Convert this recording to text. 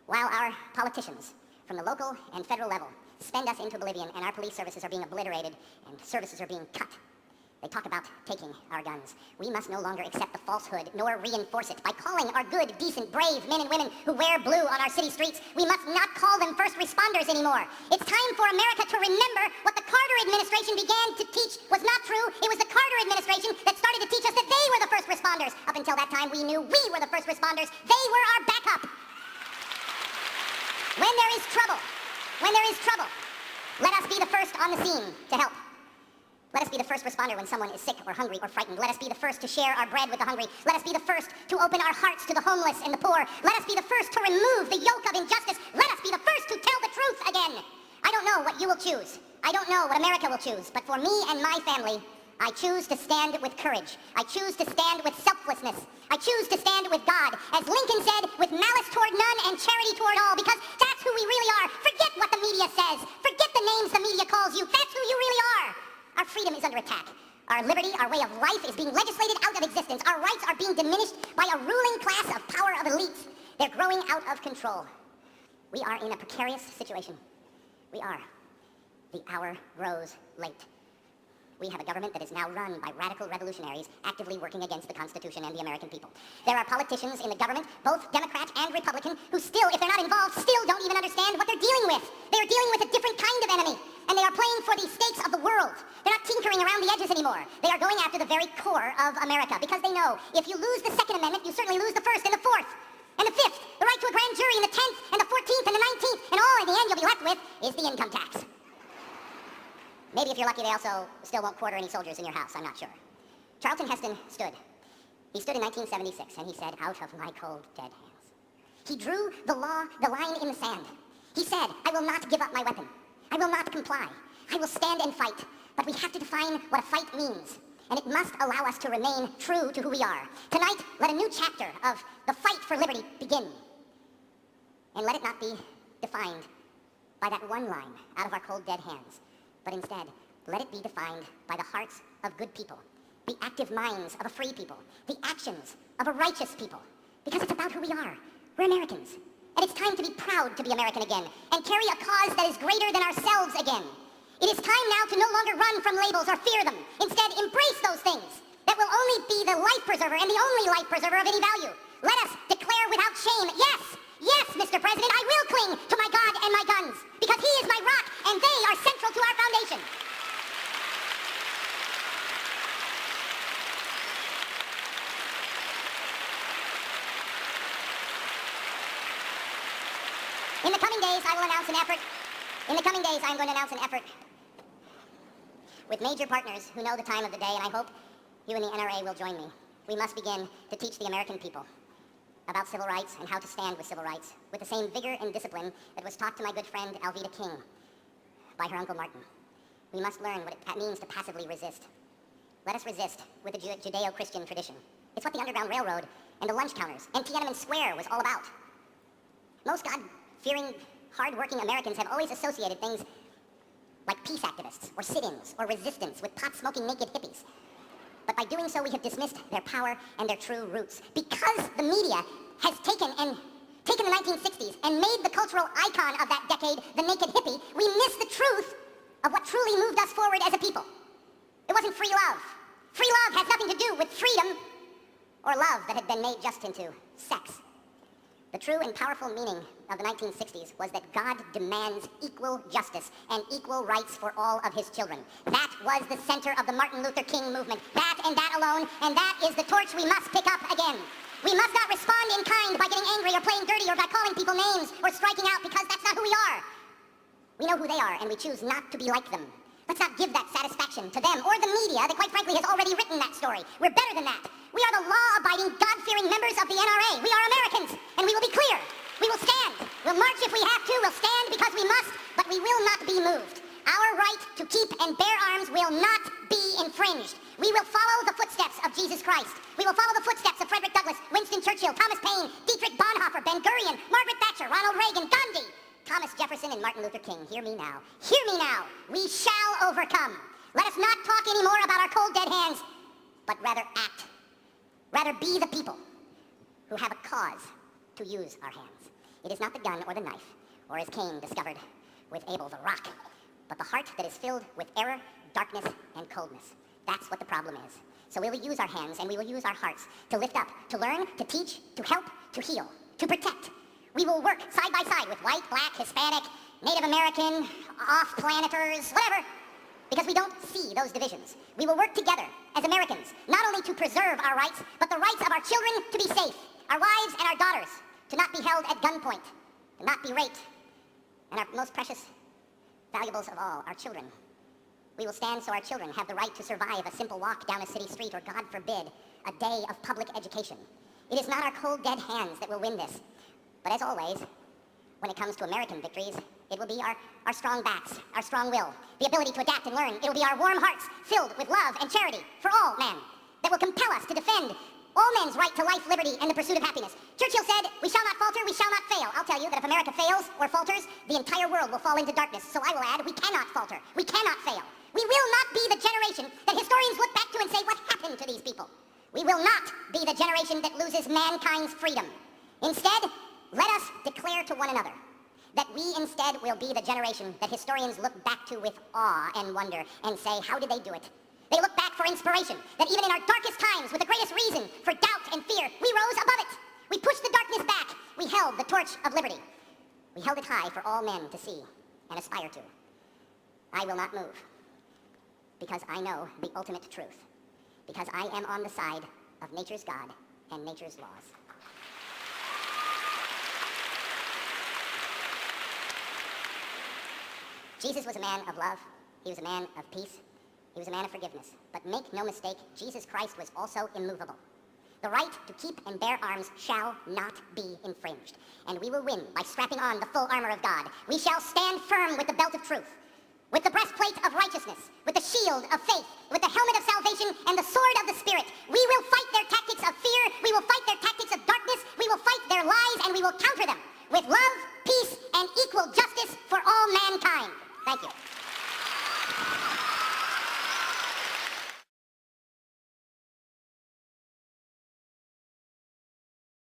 While our politicians from the local and federal level spend us into oblivion and our police services are being obliterated and services are being cut, they talk about taking our guns. We must no longer accept the falsehood nor reinforce it by calling our good, decent, brave men and women who wear blue on our city streets. We must not call them first responders anymore. It's time for America to remember what the Carter administration began to teach was not true. It was the Carter administration that started to teach us that they were the first responders. Up until that time, we knew we were the first responders. They were our backup. When there is trouble, let us be the first on the scene to help. Let us be the first responder when someone is sick or hungry or frightened. Let us be the first to share our bread with the hungry. Let us be the first to open our hearts to the homeless and the poor. Let us be the first to remove the yoke of injustice. Let us be the first to tell the truth again. I don't know what you will choose. I don't know what America will choose. But for me and my family, I choose to stand with courage. I choose to stand with selflessness. I choose to stand with God. As Lincoln said, with malice toward none and charity toward all, because that's who we really are. Forget what the media says. Forget the names the media calls you. That's who you really are. Our freedom is under attack. Our liberty, our way of life is being legislated out of existence. Our rights are being diminished by a ruling class of power of elites. They're growing out of control. We are in a precarious situation. We are. The hour grows late. We have a government that is now run by radical revolutionaries actively working against the Constitution and the American people. There are politicians in the government, both Democrat and Republican, who still, if they're not involved, still don't even understand what they're dealing with. They're dealing with a different kind of enemy, and they are playing for the stakes of the world. They're not tinkering around the edges anymore. They are going after the very core of America, because they know if you lose the Second Amendment, you certainly lose the First and the Fourth, and the Fifth, the right to a grand jury, and the 10th, and the 14th, and the 19th, and all in the end you'll be left with is the income tax. Maybe if you're lucky, they also still won't quarter any soldiers in your house, I'm not sure. Charlton Heston stood. He stood in 1976, and he said, "Out of my cold, dead hands." He drew the line in the sand. He said, "I will not give up my weapon. I will not comply. I will stand and fight." But we have to define what a fight means, and it must allow us to remain true to who we are. Tonight, let a new chapter of the fight for liberty begin. And let it not be defined by that one line, "out of our cold, dead hands." But instead, let it be defined by the hearts of good people, the active minds of a free people, the actions of a righteous people. Because it's about who we are. We're Americans. And it's time to be proud to be American again and carry a cause that is greater than ourselves again. It is time now to no longer run from labels or fear them. Instead, embrace those things that will only be the life preserver and the only life preserver of any value. Let us declare without shame, yes, Mr. President, I will cling to my God and my guns, because he is my rock and they are central to our foundation. In the coming days, I will announce an effort. In the coming days, I'm going to announce an effort with major partners who know the time of the day, and I hope you and the NRA will join me. We must begin to teach the American people about civil rights and how to stand with civil rights with the same vigor and discipline that was taught to my good friend Alveda King by her Uncle Martin. We must learn what it means to passively resist. Let us resist with the Judeo-Christian tradition. It's what the Underground Railroad and the lunch counters and Tiananmen Square was all about. Most God-fearing, hard-working Americans have always associated things like peace activists or sit-ins or resistance with pot-smoking naked hippies. But by doing so, we have dismissed their power and their true roots. Because the media has taken the 1960s and made the cultural icon of that decade the naked hippie, we miss the truth of what truly moved us forward as a people. It wasn't free love. Free love has nothing to do with freedom or love that had been made just into sex. The true and powerful meaning of the 1960s was that God demands equal justice and equal rights for all of his children. That was the center of the Martin Luther King movement. That and that alone, and that is the torch we must pick up again. We must not respond in kind by getting angry or playing dirty or by calling people names or striking out, because that's not who we are. We know who they are, and we choose not to be like them. Let's not give that satisfaction to them or the media that, quite frankly, has already written that story. We're better than that. We are the law-abiding, God-fearing members of the NRA. We are Americans, and we will be clear. We will stand. We'll march if we have to. We'll stand because we must, but we will not be moved. Our right to keep and bear arms will not be infringed. We will follow the footsteps of Jesus Christ. We will follow the footsteps of Frederick Douglass, Winston Churchill, Thomas Paine, Dietrich Bonhoeffer, Ben-Gurion, Margaret Thatcher, Ronald Reagan, Gandhi, Thomas Jefferson, and Martin Luther King. Hear me now. Hear me now. We shall overcome. Let us not talk anymore about our cold, dead hands, but rather act. Rather be the people who have a cause to use our hands. It is not the gun or the knife, or as Cain discovered with Abel, the rock, but the heart that is filled with error, darkness, and coldness. That's what the problem is. So we will use our hands and we will use our hearts to lift up, to learn, to teach, to help, to heal, to protect. We will work side by side with white, black, Hispanic, Native American, off-planeters, whatever, because we don't see those divisions. We will work together as Americans, not only to preserve our rights, but the rights of our children to be safe, our wives and our daughters to not be held at gunpoint, to not be raped, and our most precious valuables of all, our children. We will stand so our children have the right to survive a simple walk down a city street, or God forbid, a day of public education. It is not our cold, dead hands that will win this. But as always, when it comes to American victories, it will be our strong backs, our strong will, the ability to adapt and learn. It will be our warm hearts filled with love and charity for all men that will compel us to defend all men's right to life, liberty, and the pursuit of happiness. Churchill said, "We shall not falter, we shall not fail." I'll tell you that if America fails or falters, the entire world will fall into darkness. So I will add, we cannot falter, we cannot fail. We will not be the generation that historians look back to and say, what happened to these people? We will not be the generation that loses mankind's freedom. Instead, let us declare to one another that we instead will be the generation that historians look back to with awe and wonder and say, how did they do it? They look back for inspiration, that even in our darkest times, with the greatest reason for doubt and fear, we rose above it. We pushed the darkness back. We held the torch of liberty. We held it high for all men to see and aspire to. I will not move, because I know the ultimate truth, because I am on the side of nature's God and nature's laws. Jesus was a man of love. He was a man of peace. He was a man of forgiveness. But make no mistake, Jesus Christ was also immovable. The right to keep and bear arms shall not be infringed. And we will win by strapping on the full armor of God. We shall stand firm with the belt of truth, with the breastplate of righteousness, with the shield of faith, with the helmet of salvation, and the sword of the Spirit. We will fight their tactics of fear. We will fight their tactics of darkness. We will fight their lies, and we will counter them with love,